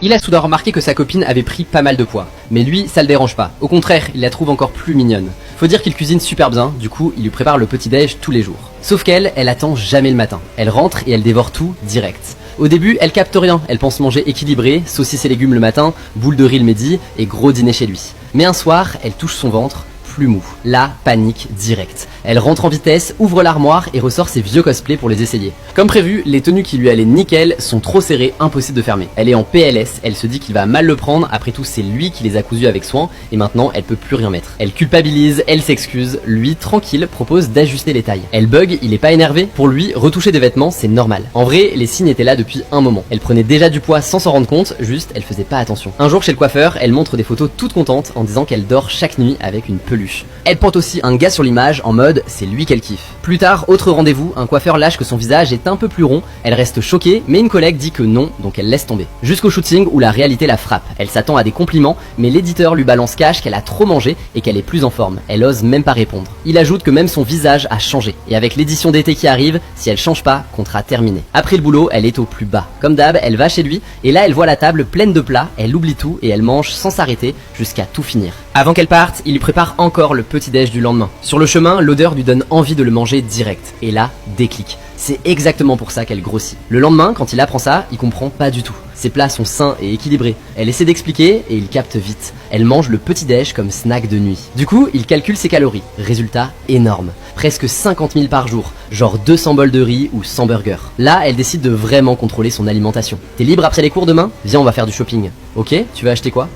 Il a soudain remarqué que sa copine avait pris pas mal de poids. Mais lui, ça le dérange pas. Au contraire, il la trouve encore plus mignonne. Faut dire qu'il cuisine super bien, du coup, il lui prépare le petit-déj tous les jours. Sauf qu'elle, elle attend jamais le matin. Elle rentre et elle dévore tout direct. Au début, elle capte rien, elle pense manger équilibré, saucisses et légumes le matin, boule de riz le midi et gros dîner chez lui. Mais un soir, elle touche son ventre, plus mou. Là, panique directe. Elle rentre en vitesse, ouvre l'armoire et ressort ses vieux cosplays pour les essayer. Comme prévu, les tenues qui lui allaient nickel sont trop serrées, impossible de fermer. Elle est en PLS, elle se dit qu'il va mal le prendre, après tout c'est lui qui les a cousus avec soin et maintenant elle peut plus rien mettre. Elle culpabilise, elle s'excuse, lui tranquille propose d'ajuster les tailles. Elle bug, il est pas énervé, pour lui retoucher des vêtements c'est normal. En vrai, les signes étaient là depuis un moment. Elle prenait déjà du poids sans s'en rendre compte, juste elle faisait pas attention. Un jour chez le coiffeur, elle montre des photos toute contente en disant qu'elle dort chaque nuit avec une peluche. Elle pointe aussi un gars sur l'image en mode c'est lui qu'elle kiffe. Plus tard, autre rendez-vous, un coiffeur lâche que son visage est un peu plus rond, elle reste choquée, mais une collègue dit que non, donc elle laisse tomber. Jusqu'au shooting où la réalité la frappe. Elle s'attend à des compliments, mais l'éditeur lui balance cash qu'elle a trop mangé et qu'elle est plus en forme. Elle ose même pas répondre. Il ajoute que même son visage a changé. Et avec l'édition d'été qui arrive, si elle change pas, contrat terminé. Après le boulot, elle est au plus bas. Comme d'hab, elle va chez lui, et là elle voit la table pleine de plats, elle oublie tout et elle mange sans s'arrêter jusqu'à tout finir. Avant qu'elle parte, il lui prépare encore le petit-déj du lendemain. Sur le chemin, l'odeur lui donne envie de le manger direct. Et là, déclic. C'est exactement pour ça qu'elle grossit. Le lendemain, quand il apprend ça, il comprend pas du tout. Ses plats sont sains et équilibrés. Elle essaie d'expliquer et il capte vite. Elle mange le petit-déj comme snack de nuit. Du coup, il calcule ses calories. Résultat énorme. Presque 50 000 par jour. Genre 200 bols de riz ou 100 burgers. Là, elle décide de vraiment contrôler son alimentation. T'es libre après les cours demain? Viens, on va faire du shopping. Ok, tu vas acheter quoi?